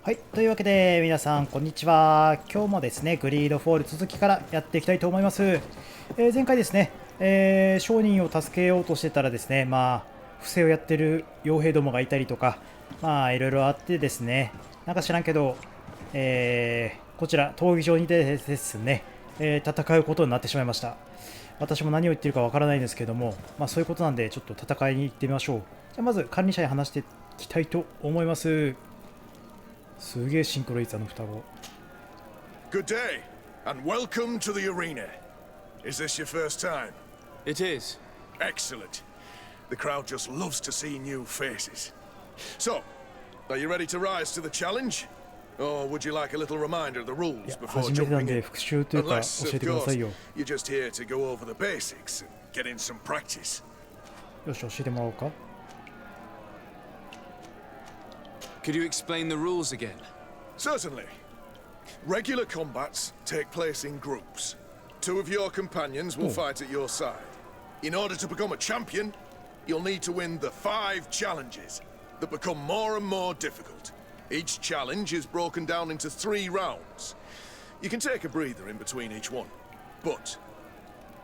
はい、というわけで皆さんこんにちは。今日もですねグリードフォール続きからやっていきたいと思います。前回ですね、商人を助けようとしてたらですね、不正をやってる傭兵どもがいたりとか、いろいろあってですね、なんか知らんけど、こちら闘技場にてですね、戦うことになってしまいました。私も何を言ってるかわからないんですけども、そういうことなんでちょっと戦いに行ってみましょう。じゃあまず管理者に話していきたいと思います。すげえシンクロ率の双子。 Good day, and welcome to the arena. Is this your first time? It is. Excellent. The crowd just loves to see new faces. So, are you ready to rise to the challenge? Or would you like a little reminder of the rules before 初めてなん jumping で in? 復習というか Unless, 教え of てください course, よ。 you're just here to go over the basics and get in some practice. よし、教えてもらおうか。 Could you explain the rules again? Certainly. Regular combats take place in groups. Two of your companions will fight at your side. In order to become a champion, you'll need to win the 5 challenges that become more and more difficult. Each challenge is broken down into 3 rounds. You can take a breather in between each one. But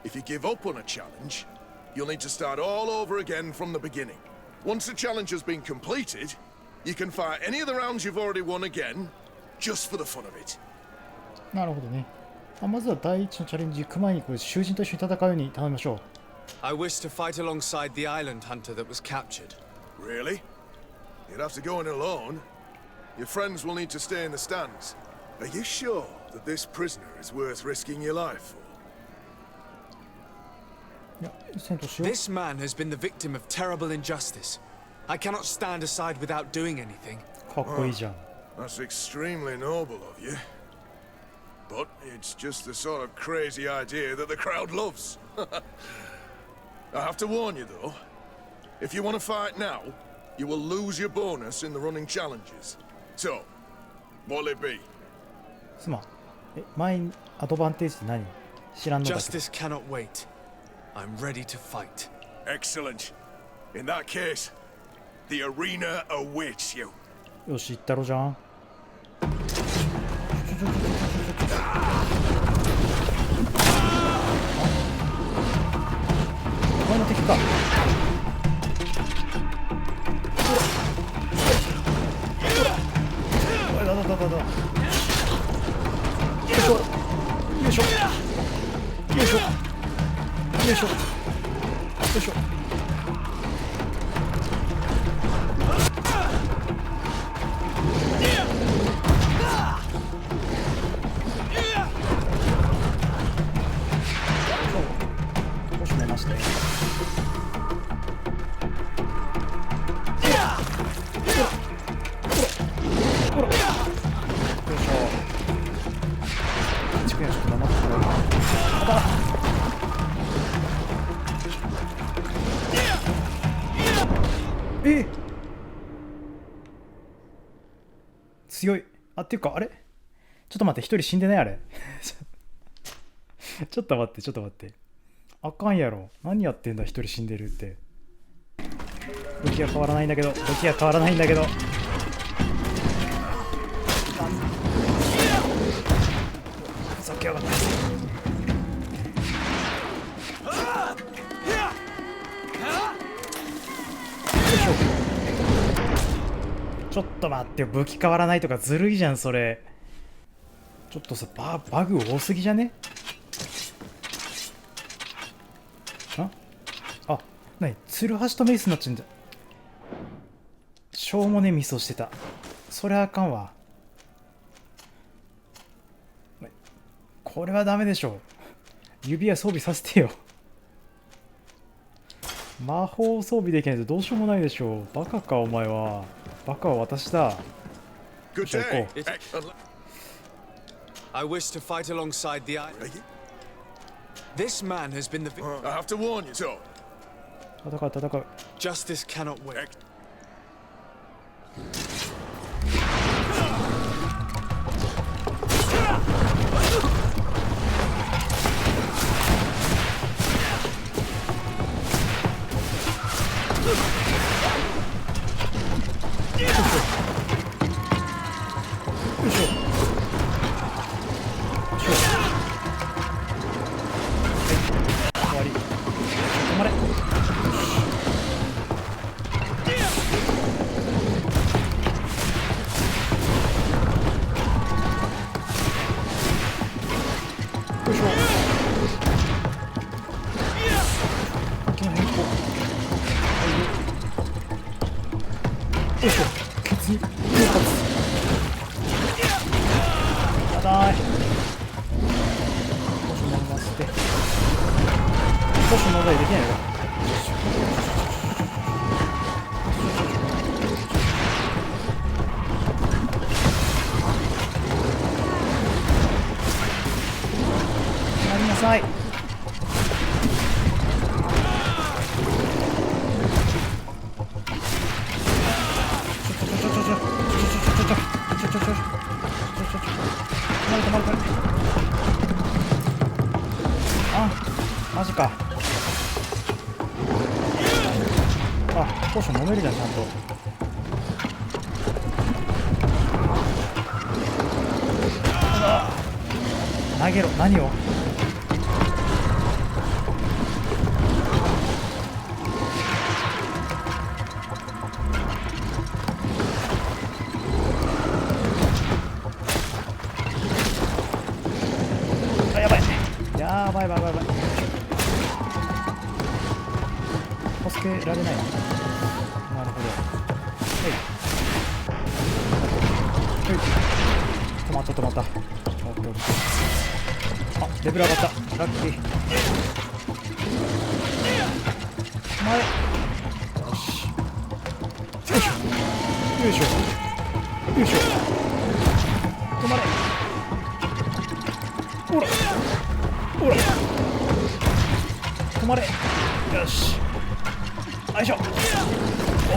if you give up on a challenge, you'll need to start all over again from the beginning. Once the challenge has been completed, you can fight any of the rounds you've already won again, just for the fun of it. なるほどね。まずは第一のチャレンジ行く前にこれ囚人と一緒に戦うように頼みましょう。 I wish to fight alongside the island hunter that was captured. Really? You'd have to go in alone. Your friends will need to stay in the stands. Are you sure that this prisoner is worth risking your life for? いや、戦闘しよう。 This man has been the victim of terrible injustice. I cannot stand aside without doing anything. かっこいいじゃん。 That's extremely noble of you. But it's just the sort of crazy idea that the crowd loves. I have to warn you though, if you want to fight now, you will lose your bonus in the running challenges. So, what'll it be? すまん。前にアドバンテージって何？知らんのだけど。 Justice cannot wait. I'm ready to fight. Excellent. In that case, the arena awaits you. よし、行ったろじゃん。お前の敵か。おい、だ。よいしょ。よいしょ。よいしょ。よいしょ。よいしょ。強い。っていうかあれちょっと待って、一人死んでないあれちょっと待ってあかんやろ。何やってんだ、一人死んでるって。武器は変わらないんだけど。ふざけやがって。よいしょ。ちょっと待ってよ、武器変わらないとかずるいじゃんそれ。ちょっとさ、バグ多すぎじゃね？何？ツルハシとメイスになっちゃうんじゃ。しょうもねミスをしてた。それはあかんわ。これはダメでしょ。指輪装備させてよ。魔法装備できないとどうしようもないでしょ。バカかお前は。バカは私だ。Good じゃあ行 day. こう。 I wish to fight alongside the island. This man has been the victim. I have to warn you. So, 戦う。 Justice cannot wait. よいしょ。ケツにやだーい。ポーション飲ませて。ポーション飲んだりできないよ。やりなさい。あ、マジか。あ、ポーション飲めるじゃん、ちゃんと。投げろ、何を。あ、やばい。やばいやばいやばい。助けられない。なるほど。はい。止まった止まった。あ、レベル上がった。ラッキー。止まれ。よし。よいしょ。よいしょ。よいしょ。止まれ。ほら。ほら。止まれ。よし。よいしょ。オ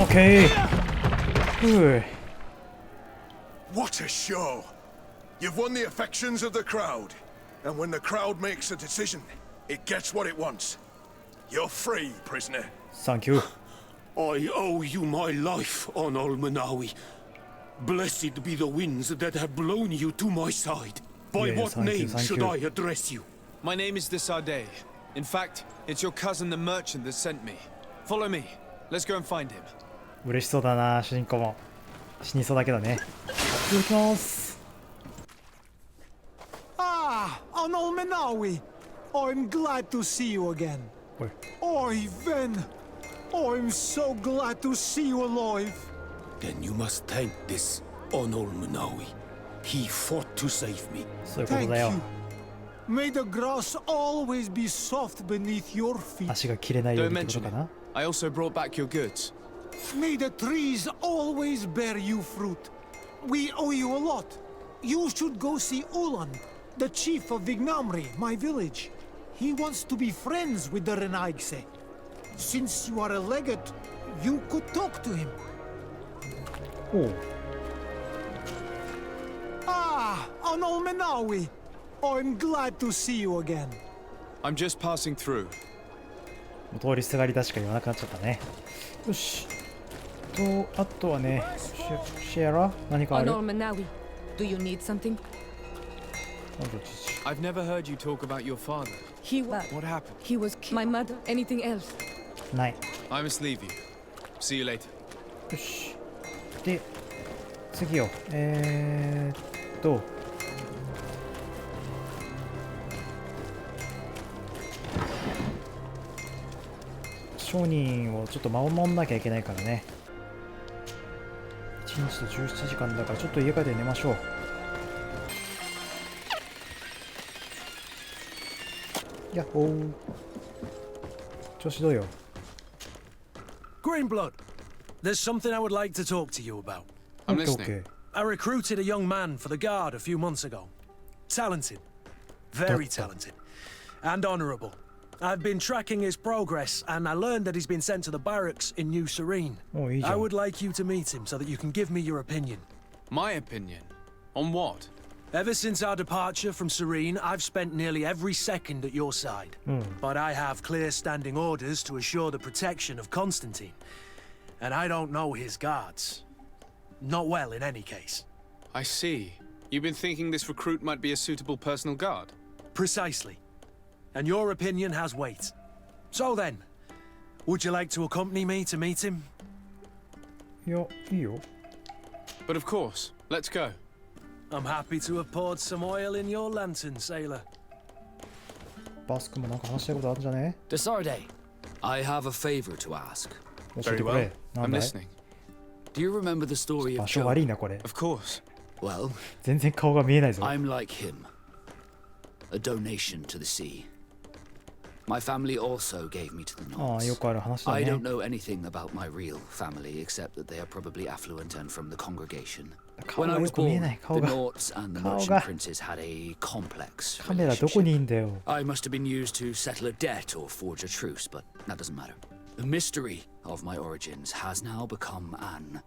ッケー。ふう。What a show! You've won the affections of the crowd. And when the crowd makes a decision, it gets what it wants. You're free, prisoner. Thank you. I owe you my life, Onol Manawi. Blessed be the winds that have blown you to my side. By Yeah, what thank you, name thank should you. I address you? My name is Desarde. In fact, it's your cousin the merchant that sent me. Follow me. Let's go and find him. 嬉しそうだな、主人公も。死にそうだけどね。行きます。Ah, Onol Manawi. I'm glad to see you again. おい。 Oi, Ven. I'm so glad to see you alive. Then you must thank this Onol Manawi. He fought to save me. そういうこと Thank だよ。 you. May the grass always be soft beneath your feet. 足が切れないよう Don't にってこと mention か it. な。 I also brought back your goods. May the trees always bear you fruit. We owe you a lot. You should go see Ulan, the chief of Vignamri, my village. He wants to be friends with the Renaigse. Since you are a legate, you could talk to him. おう。 Ah, Onol Manawi. I'm glad to see you again. I'm just passing through. もう通りすがりだしか言わなくなっちゃったね。よし。あとはね、シェラ何かある？ Onol Manawi, do you need something? I've never heard you talk about your father. He was. What happened? He was my mother. Anything else? ない。 I must leave you. See you later. よし。で、次よ。商人をちょっと守んなきゃいけないからね。1日と17時間だからちょっと家帰って寝ましょう。やっほー。調子どうよ。 Greenblood, there's something I would like to talk to you about. I'm Okay, listening. okay. I recruited a young man for the guard a few months ago. Talented. Very talented. And honourable. I've been tracking his progress, and I learned that he's been sent to the barracks in New Serene. Oh, easy. I would like you to meet him so that you can give me your opinion. My opinion? On what? Ever since our departure from Serene, I've spent nearly every second at your side. But I have clear standing orders to assure the protection of Constantine. And I don't know his guards. Not well, in any case. I see. You've been thinking this recruit might be a suitable personal guard? Precisely. And your opinion has weight. So then, would you like to accompany me to meet him? いや、いいよ。 But of course. Let's go. I'm happy to have poured some oil in your lantern, sailor. バスクもなんか話したいことあるんじゃね？ Desarde, I have a favor to ask. 教えてくれ。なん I'm だい？ listening. Do you remember the story 場 of 所悪い Joe? なこれ。 Of course. Well, 全然顔が見えないぞ。 I'm like him. A donation to the sea. My family also gave me to the ああ、よ Nords. くある話だ I ね don't。know anything about my real family except that they are probably affluent and from the congregation. 顔 When が I よ was く見え born, ない the 顔が。 Nords and the 顔 merchant が。 princes had a complex カメラどこ relationship. にいんだよ。 I must have been used to settle a debt or forge a truce, but that doesn't matter. The mystery of my origins has now become an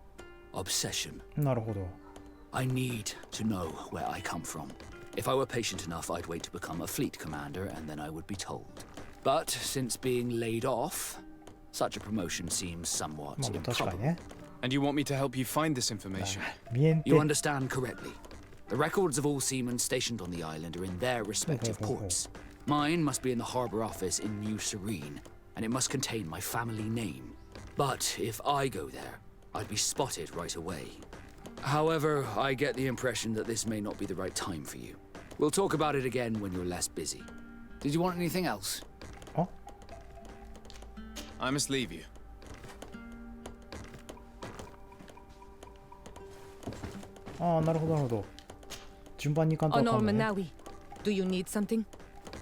obsession. なるほど。 I need to know where I come from. If I were patient enough, I'd wait to become a fleet commander and then I would be told. But since being laid off, such a promotion seems somewhat まあ確かに improbable. ね。 And you want me to help you find this information? 見えんて。 You understand correctly. The records of all seamen stationed on the island are in their respective ports. Mine must be in the harbor office in New Serene, and it must contain my family name. But if I go there, I'd be spotted right away. However, I get the impression that this may not be the right time for you. We'll talk about it again when you're less busy. Did you want anything else? あ、 I must leave you. ああ、なるほどなるほど。順番にいかんとわ On かんないね。 Olmanawi, do you need something?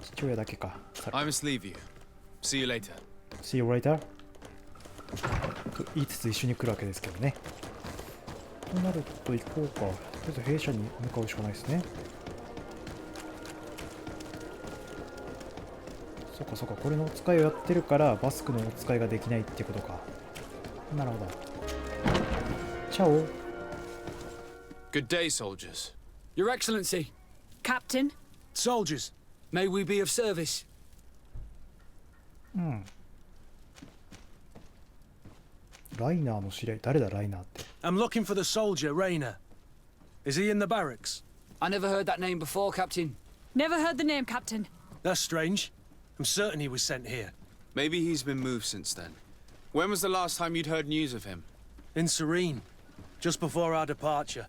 父親だけか。I must leave you. See you later. See you later. と言いつつ一緒に来るわけですけどね。となると行こうか。とりあえず弊社に向かうしかないですね。そっかそっか、これのお使いをやってるからバスクのお使いができないってことか。なるほど。チャオ。 Good day, soldiers. Your Excellency, Captain? Soldiers, may we be of service? ライナーの知り合い、誰だライナーって。 I'm looking for the soldier, Rayner. Is he in the barracks? I never heard that name before, Captain. Never heard the name, Captain. That's strange. I'm certain he was sent here. Maybe he's been moved since then. When was the last time you'd heard news of him? In Serene, just before our departure.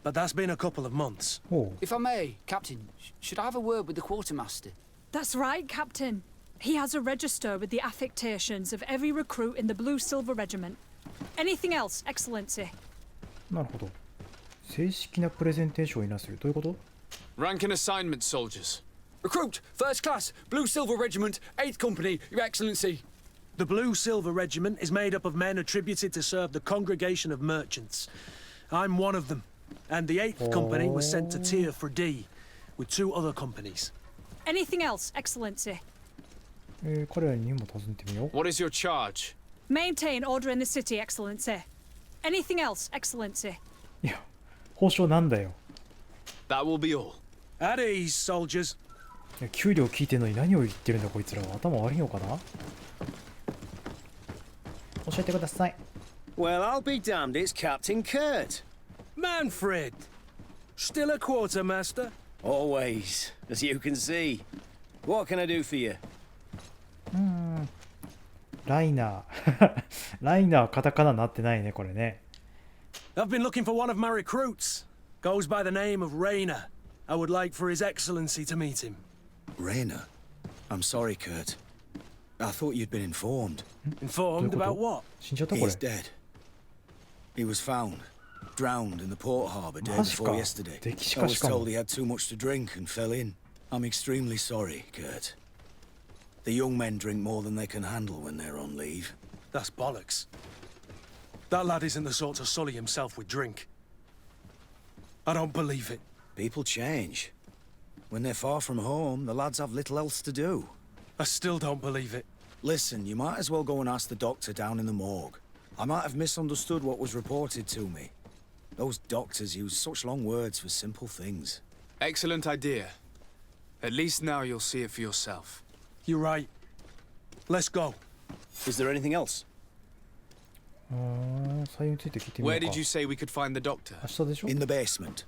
But that's been a couple of months. おう。 If I may, Captain, should I have a word with the quartermaster? That's right, Captain. He has a register with the affectations of every recruit in the Blue Silver Regiment. Anything else, Excellency? なるほど。正式なプレゼンテーションをいなする。どういうこと？ Rank and assignment, soldiers. Recruit, first class, Blue Silver Regiment, 8th Company, Your Excellency. The Blue Silver Regiment is made up of men attributed to serve the Congregation of Merchants. I'm one of them. And the 8th Company was sent to Tier for D, with 2 other companies. Anything else, Excellency? 彼らにも尋ねてみよう。 What is your charge? Maintain order in the city, Excellency. Anything else, Excellency? いや、報酬なんだよ。 That will be all. At ease, soldiers. いや給料聞いてんのに何を言ってるんだこいつらは。頭悪いのかな？教えてください。 Well, I'll be damned, it's Captain Kurt. Manfred! Still a quartermaster? Always, as you can see. What can I do for you? ライナー。ライナーカタカナになってないね、これね。I've been looking for one of my recruits. Goes by the name of Rayner. I would like for His Excellency to meet him. Rayner? I'm sorry, Kurt. I thought you'd been informed. Informed about what? 死んじゃったこれ He's。dead. He was found, drowned in the port harbour day マジか。 before yesterday. 歴史 I 家 was しかも told。he had too much to drink and fell in. I'm extremely sorry, Kurt. The young men drink more than they can handle when they're on leave. That's bollocks. That lad isn't the sort to sully himself with drink. I don't believe it. People change. When they're far from home, the lads have little else to do. I still don't believe it. Listen, you might as well go and ask the doctor down in the morgue. I might have misunderstood what was reported to me. Those doctors use such long words for simple things. Excellent idea. At least now you'll see it for yourself. You're right. Let's go. Is there anything else? 採用について聞いてみよ Where うか。 did you say we could find the doctor? 明日でしょ？ In the basement.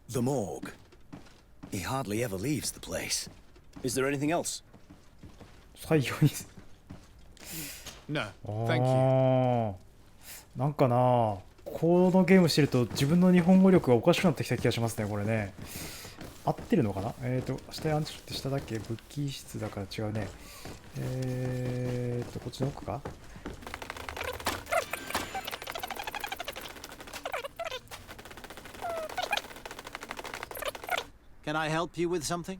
The morgue. He hardly ever leaves the place. Is there anything else? 採用に。 No, あ thank you. ーなんかな、このゲームしてると自分の日本語力がおかしくなってきた気がしますね、これね。合ってるのかな？下アンチって下だっけ？武器室だから違うね。こっちの奥か？ Can I help you with something?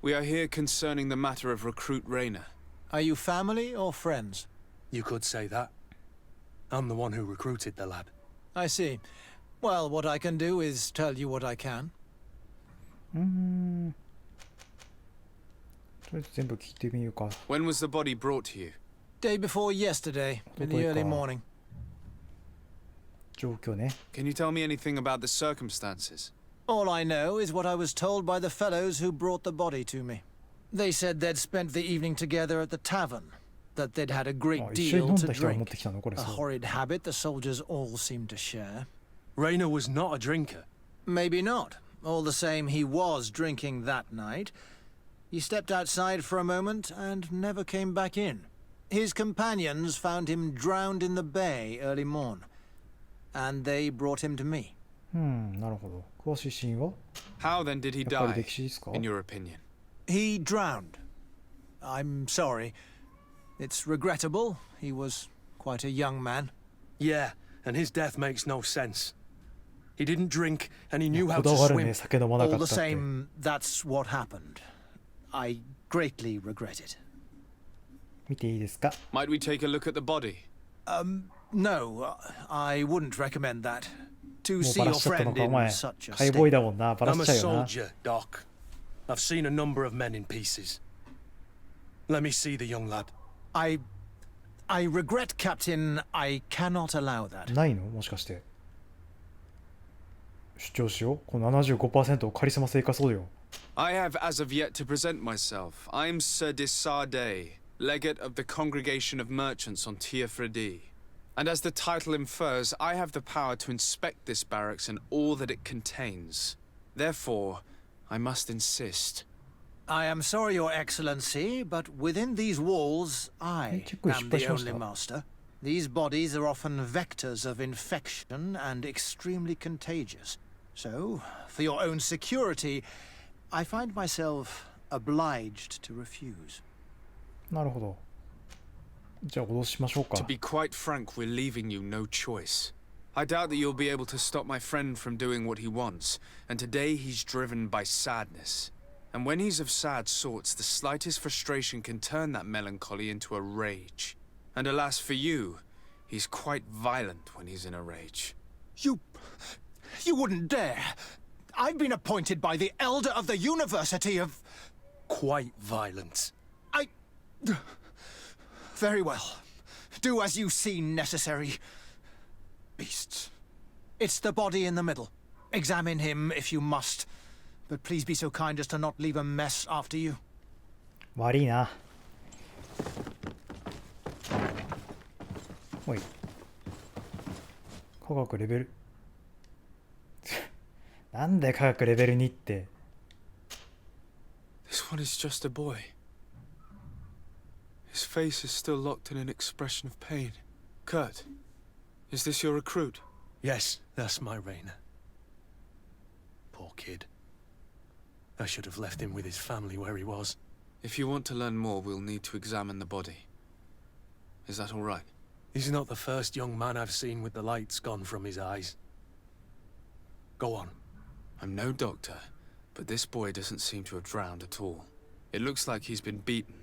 We are here concerning the matter of recruit Rayner. Are you family or friends? You could say that. I'm the one who recruited the lad. I see. Well, what I can do is tell you what I can. とりあえず全部聞いてみようか。 When was the body brought to you? Day before yesterday, in the early morning. 状況ね。 Can you tell me anything about the circumstances? All I know is what I was told by the fellows who brought the body to me. They said they'd spent the evening together at the tavern, that they'd had a great 一緒に飲 deal ん to だ人が持っ drink. てきたのこれ A そう。 horrid habit the soldiers all seemed to share. Rayner was not a drinker. Maybe not. All the same, he was drinking that night. He stepped outside for a moment and never came back in. His companions found him drowned in the bay early morn, and they brought him to me. なるほど。詳しいシーンは How then did he やっぱり die, 歴史ですか in your opinion? He drowned. I'm sorry. It's regrettable. He was quite a young man. Yeah, and his death makes no sense. He didn't drink, and he knew how こ to だわる swim. ね、酒飲まなか All ったっ the て。 same, that's what happened. I greatly regret it. 見ていいですか Might we take a look at the body? No, I wouldn't recommend that. To もう see バラ your しちゃったの friend か、お in 前。 such a 解剖医 state. だもんな。バラ I'm し a ちゃうよな。 soldier, Doc. I've seen a number of men in pieces. Let me see the young lad. I regret, Captain. I cannot allow that. ないのもしかして。主張しよう。この 75% をカリスマ性化そうよ。I have as of yet to present myself. I'm Sir Desardet, legate of the Congregation of Merchants on Tiafredi. And as the title infers, I have the power to inspect this barracks and all that it contains. Therefore, I must insist. I am sorry, Your Excellency, but within these walls, I am the only master. These bodies are often vectors of infection and extremely contagious. So, for your own security, I find myself obliged to refuse. なるほど。じゃあ脅しましょうか。 To be quite frank, we're leaving you no choice. I doubt that you'll be able to stop my friend from doing what he wants, and today he's driven by sadness. And when he's of sad sorts, the slightest frustration can turn that melancholy into a rage. And alas for you, he's quite violent when he's in a rage. You wouldn't dare! I've been appointed by the Elder of the University of... Quite violent. Very well. Do as you see necessary. Beasts. It's the body in the middle. Examine him if you must. But please be so kind as to not leave a mess after you. 悪いな。おい。科学レベル。なんで科学レベル2って。This one is just a boy. His face is still locked in an expression of pain. Kurt, is this your recruit? Yes, that's my Rayner. Poor kid. I should have left him with his family where he was. If you want to learn more, we'll need to examine the body. Is that all right? He's not the first young man I've seen with the lights gone from his eyes. Go on. I'm no doctor, but this boy doesn't seem to have drowned at all. It looks like he's been beaten.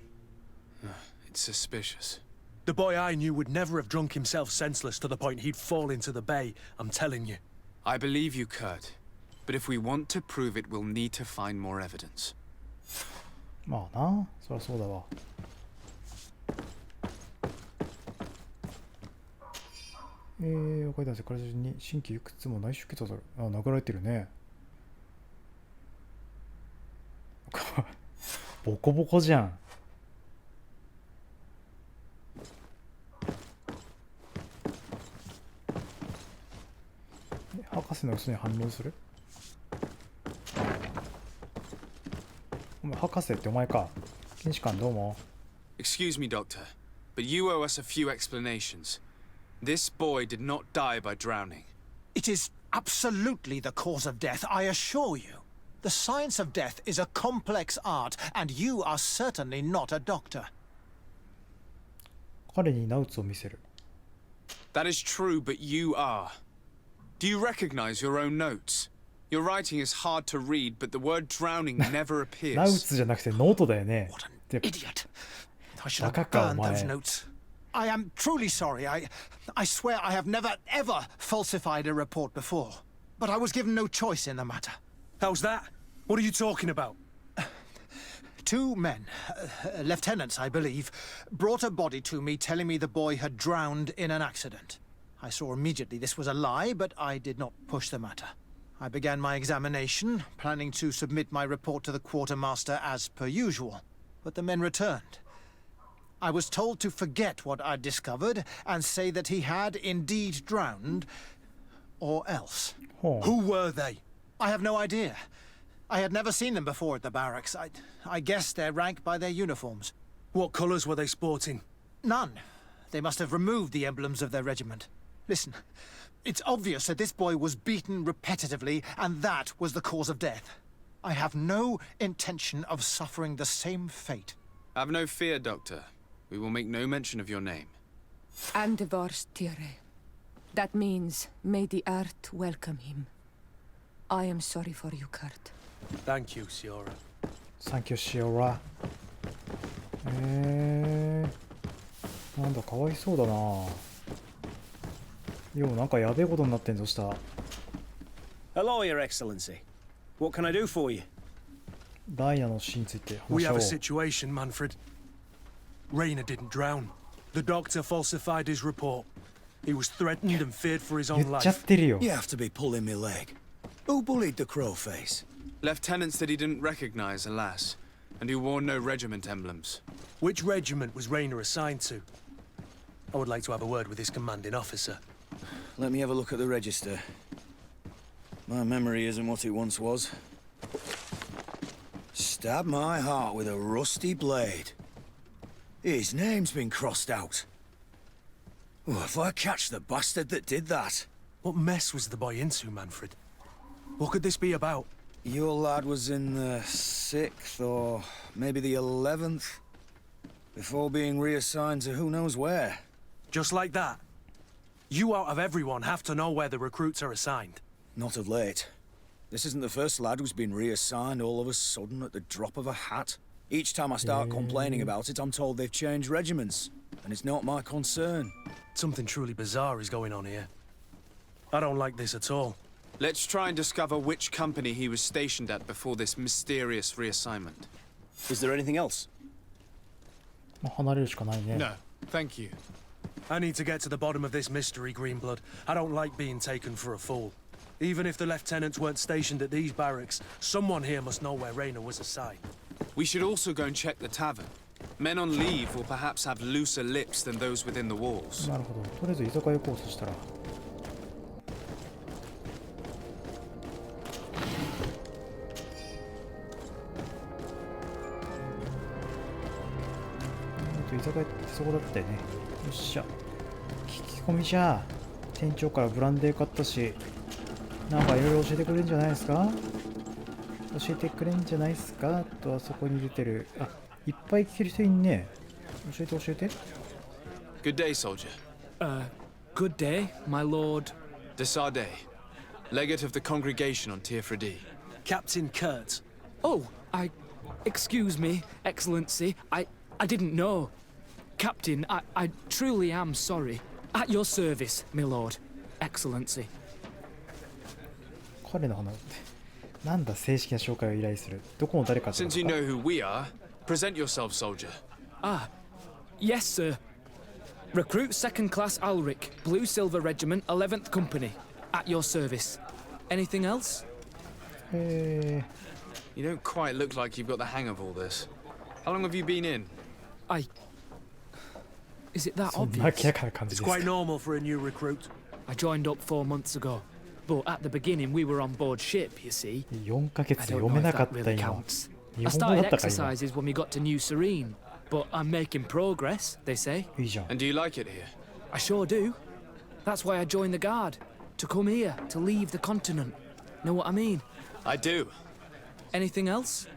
It's suspicious. The boy I knew would never have drunk himself senseless to the point he'd fall into the bay, I'm telling you. I believe you, Kurt. But if we want to prove it, we'll need to find more evidence. まあな、そりゃそうだわ。若い男性体中に新規いくつも内出血をされ、殴られてるね。ボコボコじゃん。博士の嘘に反応する？お前博士ってお前か。検視官どうも。Excuse me, Doctor, but you owe us a few explanations. This boy did not die by drowning. It is absolutely the cause of death, I assure you. The science of death is a complex art, and you are certainly not a doctor. 彼にナウツを見せる。That is true, but you are. Do you recognize your own notes? Your writing is hard to read, but the word drowning never ナウ appears. ツじゃなくてノートだよね。 What an で idiot. I should have バカか、お burned 前。 those notes. I am truly sorry. I swear I have never, ever falsified a report before. But I was given no choice in the matter. How's that? What are you talking about? 2 men, lieutenants, I believe, brought a body to me telling me the boy had drowned in an accident. I saw immediately this was a lie, but I did not push the matter. I began my examination, planning to submit my report to the quartermaster as per usual. But the men returned. I was told to forget what I'd discovered and say that he had indeed drowned, or else. ほう Who were they? I have no idea. I had never seen them before at the barracks. I guessed their rank by their uniforms. What colours were they sporting? None. They must have removed the emblems of their regiment. Listen, it's obvious that this boy was beaten repetitively, and that was the cause of death. I have no intention of suffering the same fate. Have no fear, Doctor. We will make no mention of your name. Andevars Tire. That means, may the earth welcome him. I am sorry for you, Kurt. Thank you, Siora. サンキューシオラ。なんだかわいそうだな。ようなんかやべえことになってんぞした。 Hello, Your Excellency. What can I do for you? ダイナの死について話 We し合お have う a。situation, Manfred. Rainer didn't drown. The doctor falsified his report. He was threatened and feared for his 言 own っちゃっ life. てるよ。 You have to be pulling me leg. Who bullied the crow face? Lieutenants that he didn't recognize, alas, and who wore no regiment emblems. Which regiment was Rainer assigned to? I would like to have a word with his commanding officer. Let me have a look at the register. My memory isn't what it once was. Stab my heart with a rusty blade. His name's been crossed out. Oh, if I catch the bastard that did that. What mess was the boy into, Manfred? What could this be about? Your lad was in the 6th or maybe the 11th before being reassigned to who knows where. Just like that? You out of everyone have to know where the recruits are assigned. Not of late. This isn't the first lad who's been reassigned all of a sudden at the drop of a hat. Each time I start complaining about it, I'm told they've changed regiments, and it's not my concern. Something truly bizarre is going on here. I don't like this at all. Let's try and discover which company he was stationed at before this mysterious reassignment. Is there anything else? まあ離れるしかないね。 No, thank you. I need to get to the bottom of this mystery, Greenblood. I don't like being taken for a fool. Even if the lieutenants weren't stationed at these barracks, someone here must know where Rainer was assigned. We should also go and check the tavern. Men on leave will perhaps have looser lips than those within the walls. なるほど。とりあえず居酒屋行こうとしたら。居酒屋ってそこだったよね。よっしゃ。聞き込みじゃ。店長からブランデー買ったし、なんかいろいろ教えてくれるんじゃないですか？教えてくれんじゃないですか？あとはそこに出てる。あ、いっぱい聞ける人いんね。教えて教えて。Good day, soldier. Good day, my lord. Desarde, legate of the congregation on Tier 4D. Captain Kurt. Oh, excuse me, Excellency. I didn't know. Captain, I truly am sorry. At your service, my lord. Excellency. 彼の話なんだ正式な紹介を依頼する。どこの誰かってこと Since you か know who we are, present yourself, soldier. Yes, sir. Recruit 2nd Class Ulrich, Blue Silver Regiment, 11th Company. At your service. Anything else? You don't quite look like you've got the hang of all this. How long have you been in? Is it that そんな明 obvious? らかな感じ It's ですか quite normal for a new recruit. I joined up 4 months ago. But at the beginning, we were on board ship, you see. 4ヶ I 月 don't 読 know めな if かっ that た really 今 counts. 日 I 本語だ started ったか今 exercises when we got to New Serene, but I'm making progress, they say. いいじゃん And do you like it here? I sure do. That's why I joined the guard. To come here, to leave the continent. Know what I mean? I do. Anything else?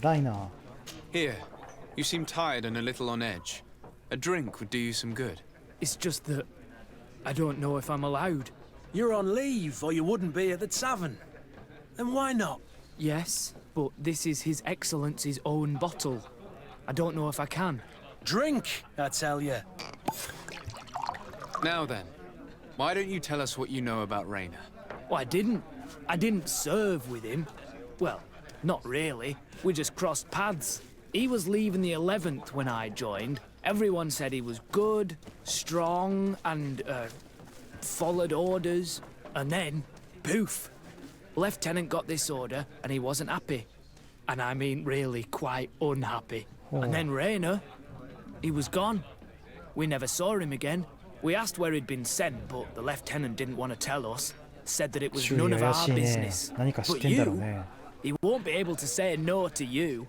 ライナー Here, you seem tired and a little on edge. A drink would do you some good. It's just that I don't know if I'm allowed. You're on leave, or you wouldn't be at the tavern. And why not? Yes, but this is His Excellency's own bottle. I don't know if I can. Drink, I tell you. Now then, why don't you tell us what you know about Raina? Well, I didn't serve with him. Well, not really. We just crossed paths. He was leaving the 11th when I joined. Everyone said he was good, strong, and, followed orders. And then, poof. Lieutenant got this order, and he wasn't happy. And I mean really quite unhappy. And then Raina, he was gone. We never saw him again. We asked where he'd been sent, but the lieutenant didn't want to tell us. Said that it was none of our business. But you, he won't be able to say no to you.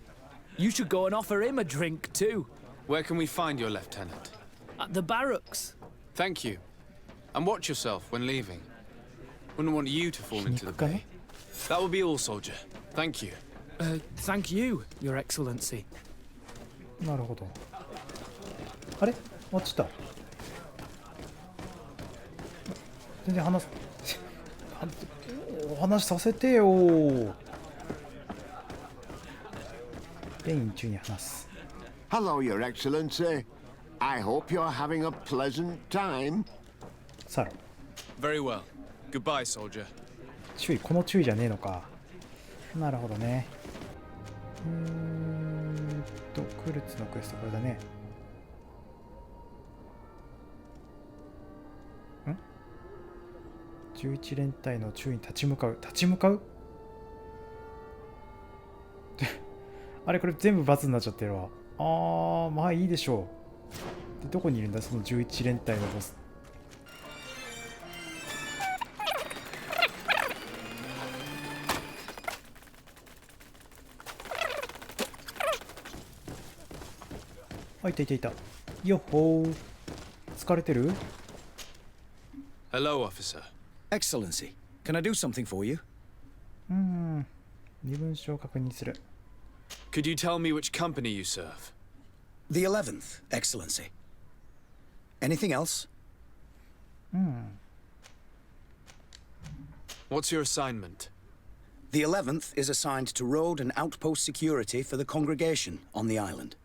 You should go and offer him a drink too. Where can we find your lieutenant? At the barracks. Thank you. And watch yourself when leaving. Wouldn't want you to fall into the bay. That will be all, soldier. Thank you. Thank you, Your Excellency. なるほど。あれ落ちた。全然お話させてよ。レイン中に話す。Hello, Your Excellency. I hope you're having a pleasant time. さら。Very well. Goodbye, soldier. 注意、この注意じゃねえのか。なるほどね。クルツのクエストこれだね。11連隊の注意に立ち向かう。立ち向かうあれこれ全部罰になっちゃってるわ。まあいいでしょう。でどこにいるんだその11連隊のボス。あ、いたいたいた。よっほー。疲れてる？ Hello, officer. Excellency, can I do something for you? 身分証を確認する。Could you tell me which company you serve? The 11th, Excellency. Anything else? What's your assignment? The 11th is assigned to road and outpost security for the congregation on the island.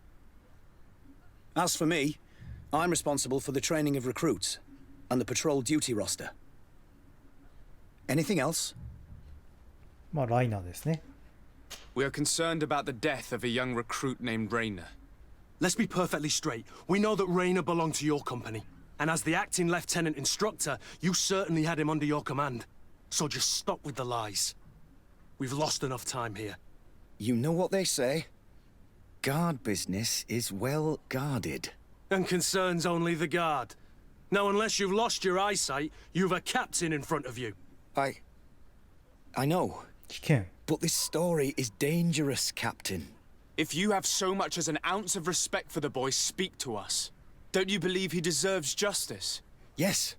As for me, I'm responsible for the training of recruits and the patrol duty roster. Anything else? まあライナーですね。We are concerned about the death of a young recruit named Raina. Let's be perfectly straight. We know that Raina belonged to your company. And as the acting lieutenant instructor, you certainly had him under your command. So just stop with the lies. We've lost enough time here. You know what they say? Guard business is well guarded. And concerns only the guard. Now, unless you've lost your eyesight, you've a captain in front of you. I know. 危険。 But this story is dangerous, Captain. If you have so much as an ounce of respect for the boy, speak to us. Don't you believe he deserves justice? Yes,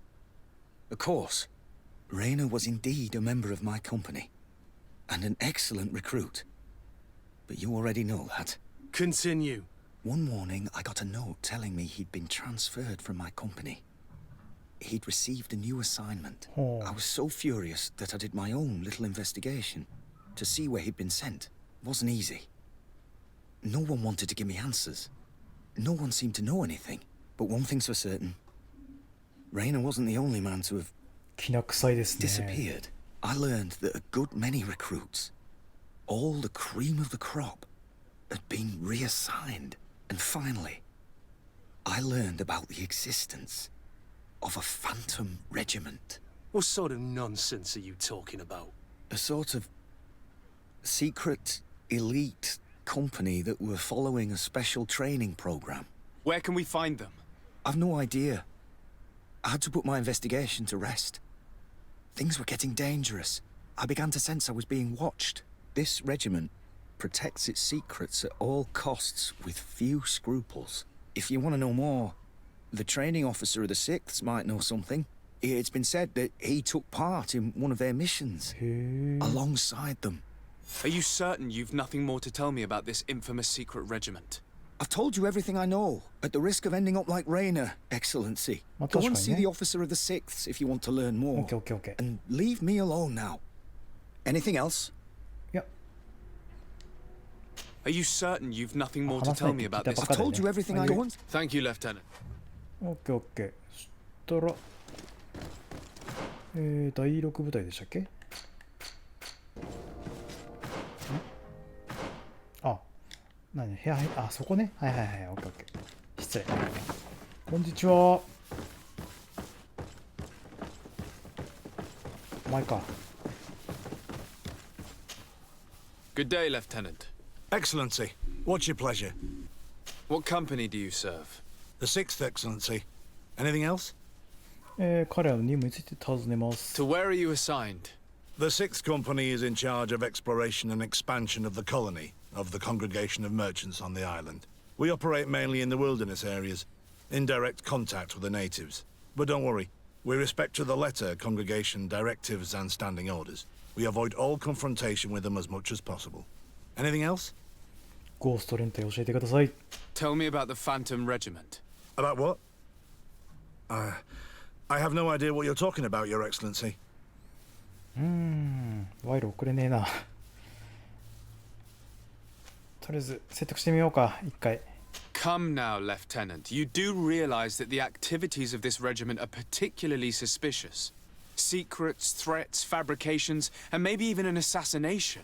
of course. Raina was indeed a member of my company. And an excellent recruit. But you already know that. Continue. One morning, I got a note telling me he'd been transferred from my company. He'd received a new assignment. I was so furious that I did my own little investigation. To see where he'd been sent wasn't easy. No one wanted to give me answers. No one seemed to know anything. But one thing's for certain. Raina wasn't the only man to have きな臭いですね。 disappeared. I learned that a good many recruits, all the cream of the crop, had been reassigned. And finally, I learned about the existence of a phantom regiment. What sort of nonsense are you talking about? A sort of secret, elite company that were following a special training program. Where can we find them? I've no idea. I had to put my investigation to rest. Things were getting dangerous. I began to sense I was being watched. This regiment protects its secrets at all costs with few scruples. If you want to know more, the training officer of the 6th might know something. It's been said that he took part in one of their missions alongside them. Are you certain you've nothing more to tell me about this infamous secret regiment? I've told you everything I know, at the risk of ending up like Rainer, Excellency. まあ Go 確 and か see に the ね。 officer of the 6th if you want to learn more. OK OK OK。 And leave me alone now. Anything else? いや、 Are you certain you've nothing more to tell me about this? I've told you everything I know. Thank you, Lieutenant. OK OK。そしたら、第6部隊でしたっけ？あ、何部屋入あ、そこね。はいはいはい。OK OK。失礼。こんにちは。お前か。Good day, Lieutenant. Excellency, what's your pleasure? What company do you serve? The 6th, Excellency. Anything else? 彼らの任務について尋ねます。 To where are you assigned? The 6th Company is in charge of exploration and expansion of the colony of the Congregation of Merchants on the island. We operate mainly in the wilderness areas, in direct contact with the natives. But don't worry, we respect to the letter congregation directives and standing orders. We avoid all confrontation with them as much as possible. Anything else? ゴースト連隊教えてください。 Tell me about the Phantom Regiment. About what? I have no idea what you're talking about, Your Excellency. 賄賂送れねえな。とりあえず説得してみようか、一回。 Come now, Lieutenant. You do realize that the activities of this regiment are particularly suspicious. Secrets, threats, fabrications, and maybe even an assassination.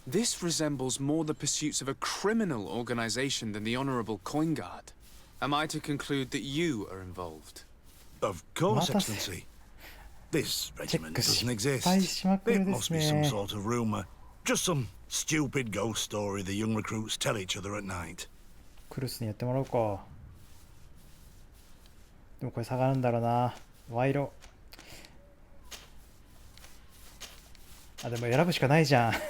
This resembles more the pursuits of a criminal organization than the Honorable Coin Guard. Am I to conclude that you are involved? Of course, また Excellency. This チェッ regiment ク doesn't 失 exist. 敗しまく It るで must す be some ね。 sort of rumor. Just some stupid ghost story the young recruits tell each other at night. クルスにやってもらおうか。でもこれ下がるんだろうな。賄賂。あ、でも選ぶしかないじゃん。くっ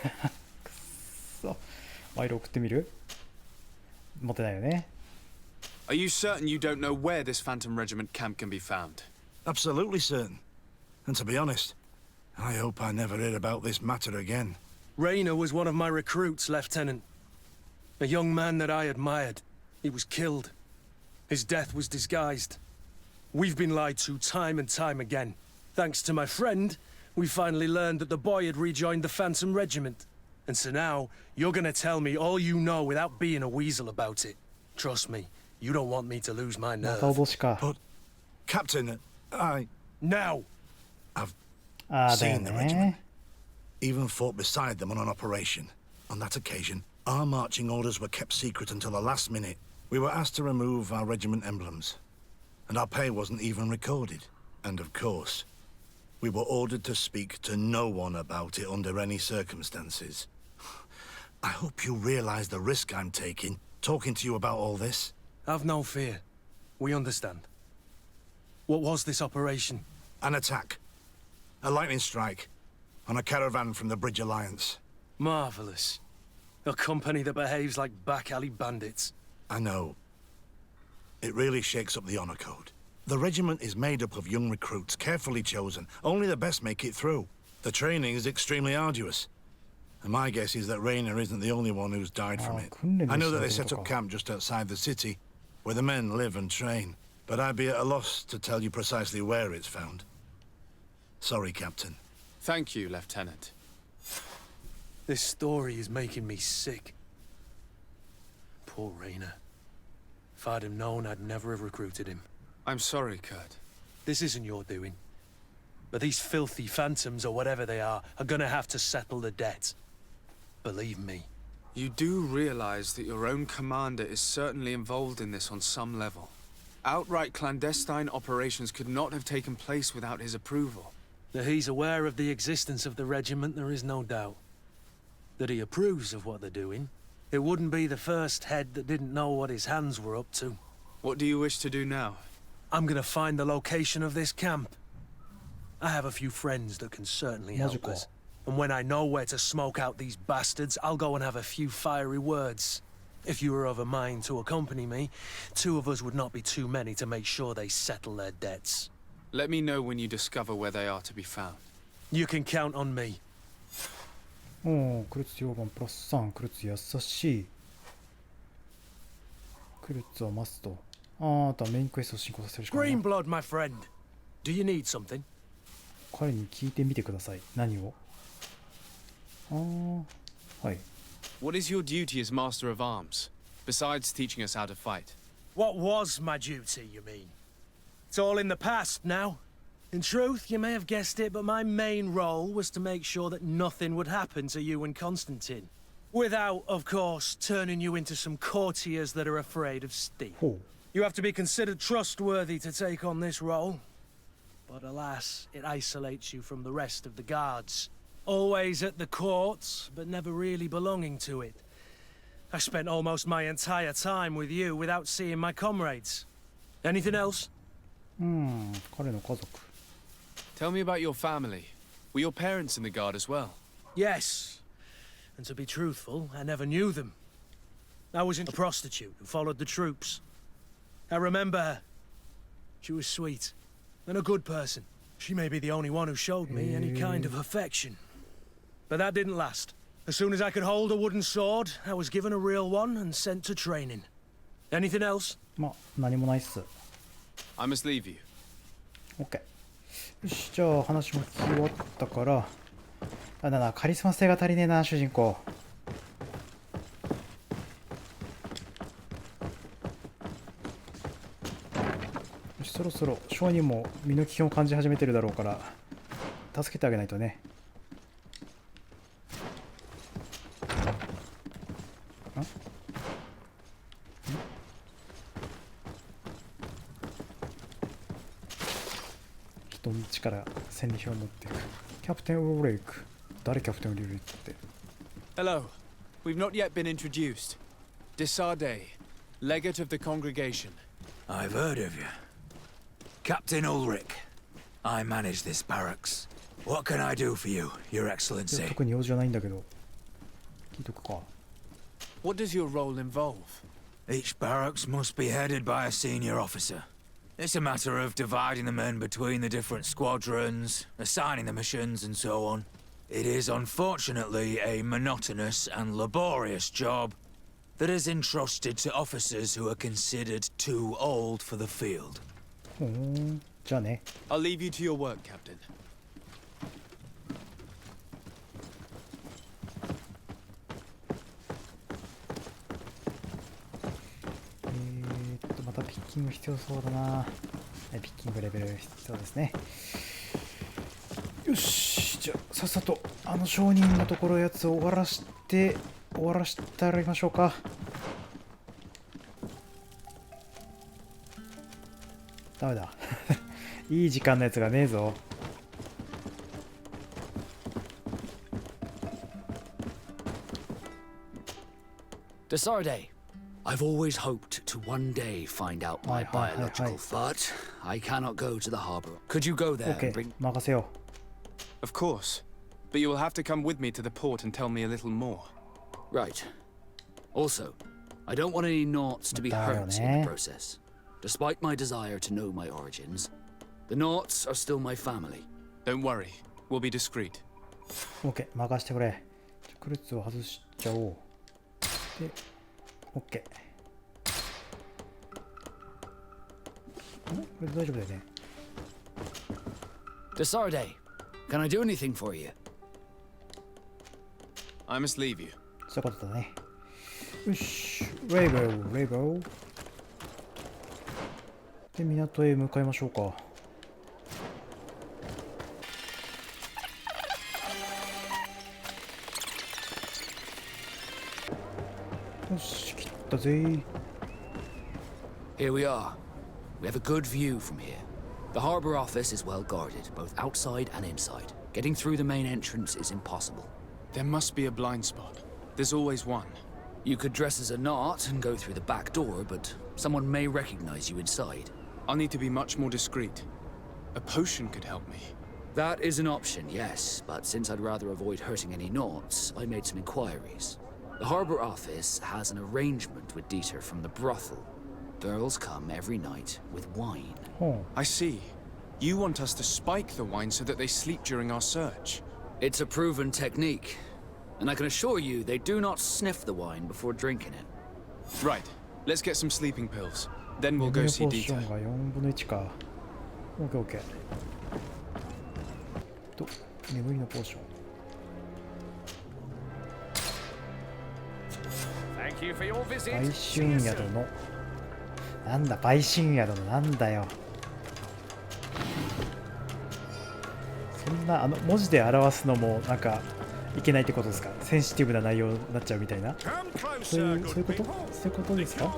そ。賄賂送ってみる？持ってないよね。 Are you certain you don't know where this Phantom Regiment camp can be found? Absolutely certain. And to be honest, I hope I never hear about this matter again. Rainer was one of my recruits, Lieutenant. A young man that I admired. He was killed. His death was disguised. We've been lied to time and time again. Thanks to my friend, we finally learned that the boy had rejoined the Phantom Regiment. And so now, you're gonna tell me all you know without being a weasel about it. Trust me, you don't want me to lose my ま nerve. た脅しか。 But, Captain, I... Now! ああ、だよ seen the ね。 regiment. Even fought beside them on an operation. On that occasion, our marching orders were kept secret until the last minute. We were asked to remove our regiment emblems. And our pay wasn't even recorded. And of course, we were ordered to speak to no one about it under any circumstances. I hope you realize the risk I'm taking, talking to you about all this. Have no fear. We understand. What was this operation? An attack. A lightning strike. On a caravan from the Bridge Alliance. Marvelous. A company that behaves like back-alley bandits. I know. It really shakes up the honor code. The regiment is made up of young recruits, carefully chosen. Only the best make it through. The training is extremely arduous. And my guess is that Rainer isn't the only one who's died from it. I know that they set up camp just outside the city, where the men live and train. But I'd be at a loss to tell you precisely where it's found. Sorry, Captain. Thank you, Lieutenant. This story is making me sick. Poor Rainer. If I'd have known, I'd never have recruited him. I'm sorry, Kurt. This isn't your doing. But these filthy phantoms, or whatever they are gonna have to settle the debt. Believe me. You do realize that your own commander is certainly involved in this on some level. Outright clandestine operations could not have taken place without his approval. That he's aware of the existence of the regiment, there is no doubt. That he approves of what they're doing. It wouldn't be the first head that didn't know what his hands were up to. What do you wish to do now? I'm gonna find the location of this camp. I have a few friends that can certainly help us. And when I know where to smoke out these bastards, I'll go and have a few fiery words. If you were of a mind to accompany me, two of us would not be too many to make sure they settle their debts. Let me know when you discover where they are to be found. You can count on me. おお、クルツ4番プラス3、クルツ優しい。クルツを待つと。あとはメインクエストを進行させるしかないな。 Greenblood, my friend. Do you need something? 彼に聞いてみてください。何を？はい。What is your duty as Master of Arms, besides teaching us how to fight? What was my duty, you mean? It's all in the past now. In truth, you may have guessed it, but my main role was to make sure that nothing would happen to you and Constantine. Without, of course, turning you into some courtiers that are afraid of steel. You have to be considered trustworthy to take on this role. But alas, it isolates you from the rest of the guards. Always at the court, but never really belonging to it. I spent almost my entire time with you without seeing my comrades. Anything else? 彼の家族。 Tell me about your family. Were your parents in the guard as well? Yes. And to be truthful, I never knew them. I was a prostitute who followed the troops. I remember her. She was sweet and a good person. She may be the only one who showed me any kind of affection. But that didn't last. As soon as I could hold a wooden sword, I was given a real one and sent to training. Anything else? まあ、何もないっす。I must leave you. OK。よし、じゃあ話も聞き終わったから。あ、だな、カリスマ性が足りねえな、主人公。よし、そろそろ商人も身の危険を感じ始めてるだろうから、助けてあげないとね。人の力戦利品を持っていく。キャプテンウォーレイク。誰キャプテンウォーレイクって。 Hello. We've not yet been introduced. Desarde, legate of the congregation. I've heard of you. Captain Ulrich. I manage this barracks. What can I do for you, Your Excellency? 特に用事はないんだけど。聞いとくか。 What does your role involve? Each barracks must be headed by a senior officer. It's a matter of dividing the men between the different squadrons, assigning the missions, and so on. It is unfortunately a monotonous and laborious job that is entrusted to officers who are considered too old for the field. じゃあね。 I'll leave you to your work, Captain. またピッキング必要そうだな。ピッキングレベル必要ですね。よし、じゃあさっさとあの商人のところやつを終わらしてやりましょうか。ダメだ。いい時間のやつがねえぞ。Desarde, I've always hoped to one day find out my biological, but I cannot go to the harbor. Could you go there and bring... 任せよう。 Of course. But you will have to come with me to the port and tell me a little more. Right. Also, I don't want any Naughts to be hurt in the process. Despite my desire to know my origins, the Naughts are still my family. Don't worry. We'll be discreet. OK、任してくれ。クルッツを外しちゃおう。で、OK。これで大丈夫だよね。Desarde, can I do anything for you? I must leave you. そういうことだね。よし、レイボー。で、港へ向かいましょうか。よし、切ったぜ。Here we are. We have a good view from here. The harbor office is well guarded, both outside and inside. Getting through the main entrance is impossible. There must be a blind spot. There's always one. You could dress as a Naut and go through the back door, but someone may recognize you inside. I'll need to be much more discreet. A potion could help me. That is an option, yes, but since I'd rather avoid hurting any Nauts, I made some inquiries. The harbor office has an arrangement with Dieter from the brothel. Girls come every night with wine. I see. You want us to spike the wine so that they sleep during our search. It's a proven technique, and I can assure you they do not sniff the wine before drinking it. Right. Let's get some sleeping pills. Then we'll 眠 go り see のポーショ Dieter. ンが4分の1か。オッケーオッケー。と、眠りのポーション。売春宿の。なんだ、売春宿のなんだよ。そんな文字で表すのもなんかいけないってことですか？センシティブな内容になっちゃうみたいな。そういうことですか？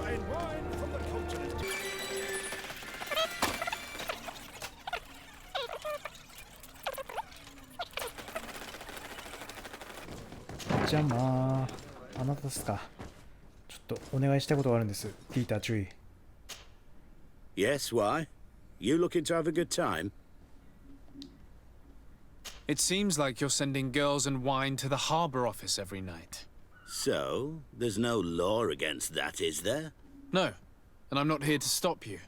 じゃあまあ、あなたですか。ちょっとお願いしたいことがあるんです。ピーター・チュイ。Yes, why? You looking to have a good time? It seems like you're sending girls and wine to the harbor office every night. So, there's no law against that, is there? No, and I'm not here to stop you.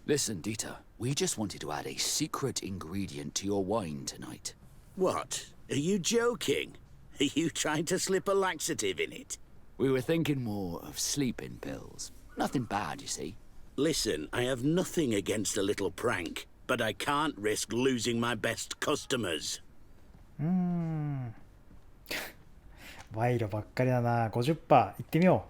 Listen, Dieter, we just wanted to add a secret ingredient to your wine tonight. What? Are you joking? Are you trying to slip a laxative in it? We were thinking more of sleeping pills. Nothing bad, you see. Listen, I have nothing against a little prank, but I can't risk losing my best customers. 賄賂ばっかりだな。50%行ってみよ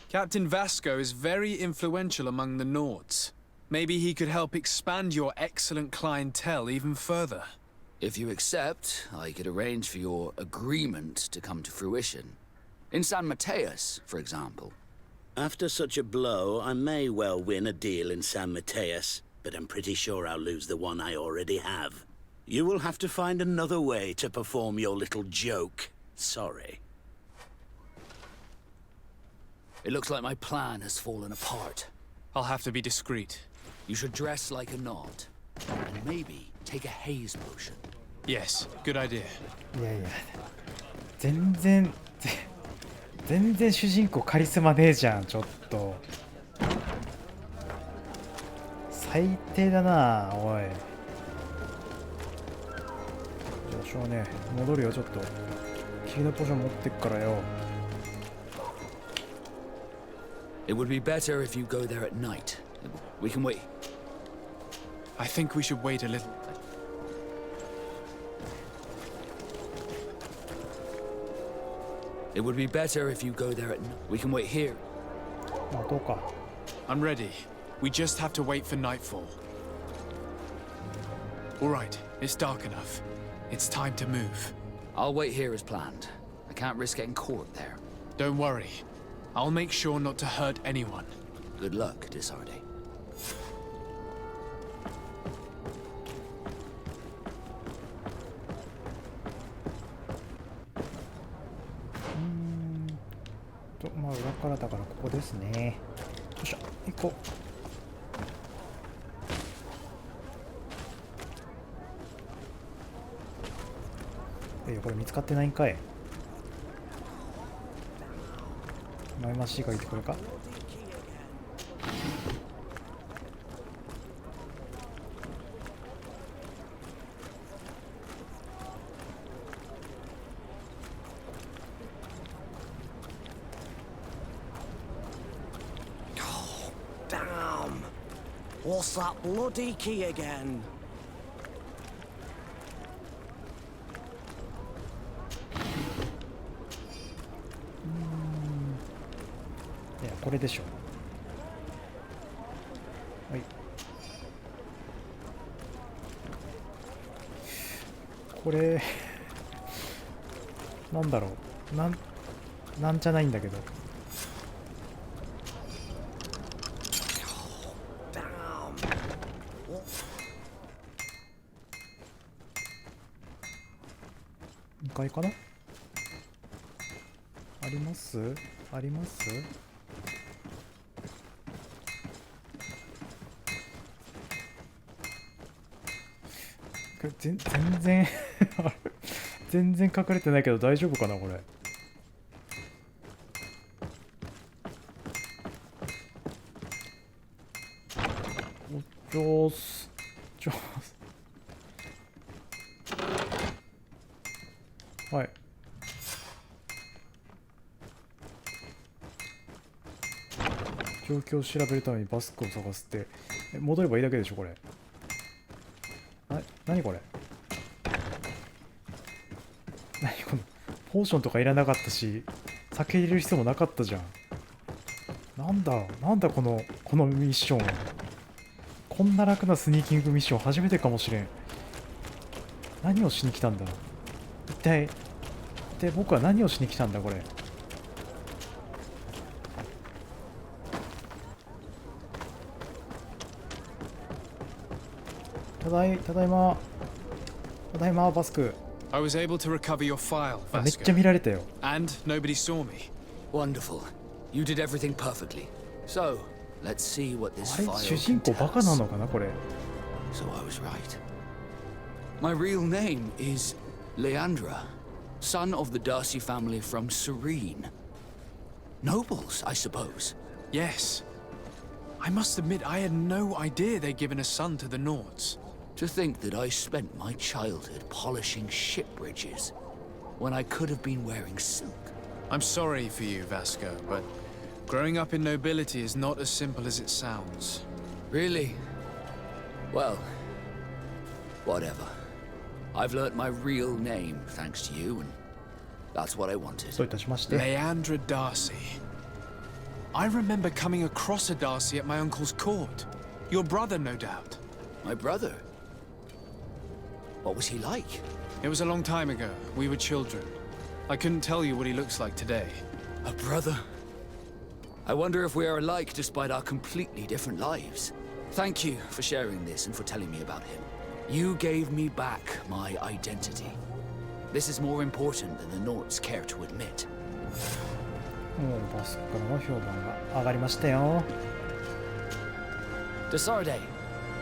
う。Captain Vasco is very influential among the Nords. Maybe he could help expand your excellent clientele even further. If you accept, I could arrange for your agreement to come to fruition. In San Mateus, for example. After such a blow, I may well win a deal in San Mateus, but I'm pretty sure I'll lose the one I already have. You will have to find another way to perform your little joke. Sorry. It looks like my plan has fallen apart. I'll have to be discreet. You should dress like a Nod, and maybe take a haze potion. Yes, good idea. いやいや、全然主人公カリスマねえじゃん。ちょっと最低だな。おい、じゃあしょうね、戻るよ。ちょっと霧のポーション持ってっからよ。 It would be better if you go there at night. We can wait. I think we should wait a little. It would be better if you go there at night. We can wait here. 待とうか。 I'm ready. We just have to wait for nightfall. All right, it's dark enough. It's time to move. I'll wait here as planned. I can't risk getting caught there. Don't worry. I'll make sure not to hurt anyone. Good luck, Disarde.まあ裏からだからここですね。よいしょ、行こう。これ見つかってないんかい。マイマシーがいてこれか。Damn! What's that bloody key again? いや、これでしょ。はい。これなんだろう、なんじゃないんだけど。2階かな。あります？あります？これ全然全然隠れてないけど大丈夫かなこれ。お上手上手。はい。状況を調べるためにバスクを探すって、戻ればいいだけでしょこれ。何これ。何このポーションとかいらなかったし、酒入れる必要もなかったじゃん。なんだこのミッションは。こんな楽なスニーキングミッション初めてかもしれん。何をしに来たんだ。一体僕は何をしに来たんだこれ。ただいまバスク。I was able to recover your file, めっちゃ見られたよ。And nobody saw me. Wonderful. You did everything perfectly. So, let's see what this あれ file 主人公バカなのかなこれ。So I was right. My real name is Leandra, son of the Darcy family from Serene. Nobles, I suppose. Yes. I must admit, I had no idea they'd given a son to the Nords. To think that I spent my childhood polishing ship bridges when I could have been wearing silk. I'm sorry for you, Vasco, but growing up in nobility is not as simple as it sounds. Really? Well, whatever. I've learnt my real name thanks to you, and that's what I wanted. どういたしまして。 Leandra Darcy. I remember coming across a Darcy at my uncle's court. Your brother, no doubt. My brother? What was he like? It was a long time ago. We were children. I couldn't tell you what he looks like today. A brother? I wonder if we are alike despite our completely different lives. Thank you for sharing this and for telling me about him. You gave me back my identity. This is more important than the Nords care to admit. もうバスクからの評判が上がりましたよ。Desarde,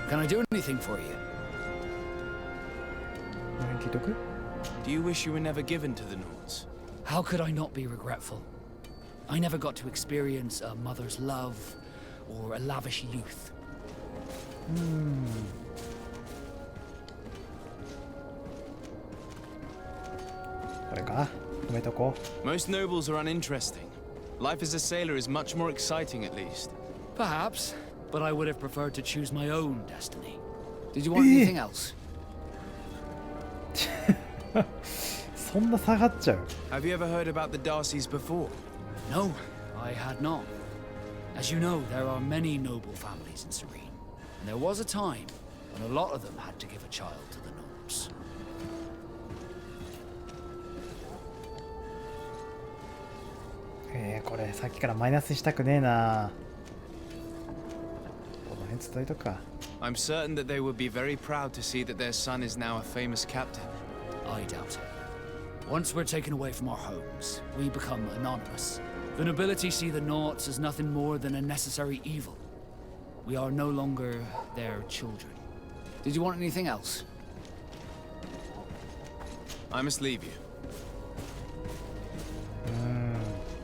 can I do anything for you? 何聞いとく？ Do you wish you were never given to the Nords? How could I not be regretful? I never got to experience a mother's love or a lavish youth. これか。止めとこう。 Most nobles are uninteresting. Life as a sailor is much more exciting, at least. Perhaps, but I would have preferred to choose my own destiny. Did you want anything else? そんな下がっちゃう。 Have you ever heard about the Darcys before? No, I had not. As you know, there are many noble families in Serene. And there was a time when a lot of them had to give a child to the Nords. これさっきからマイナスしたくねえな。この辺伝えとくか。 I'm certain that they would be very proud to see that their son is now a famous captain. I doubt it. Once we're taken away from our homes, we become anonymous. The nobility see the Nords as nothing more than a necessary evil. We are no longer their children. Did you want anything else? I must leave you.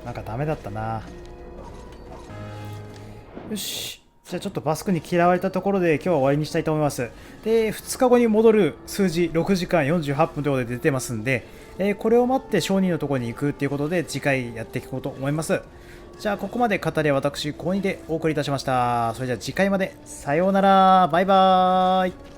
なんかダメだったな。よし。じゃあちょっとバスクに嫌われたところで今日は終わりにしたいと思います。で、2日後に戻る数字6時間48分ということで出てますんで、これを待って商人のところに行くっていうことで次回やっていこうと思います。じゃあここまで語りは私、こおにでお送りいたしました。それじゃあ次回まで。さようなら。バイバーイ。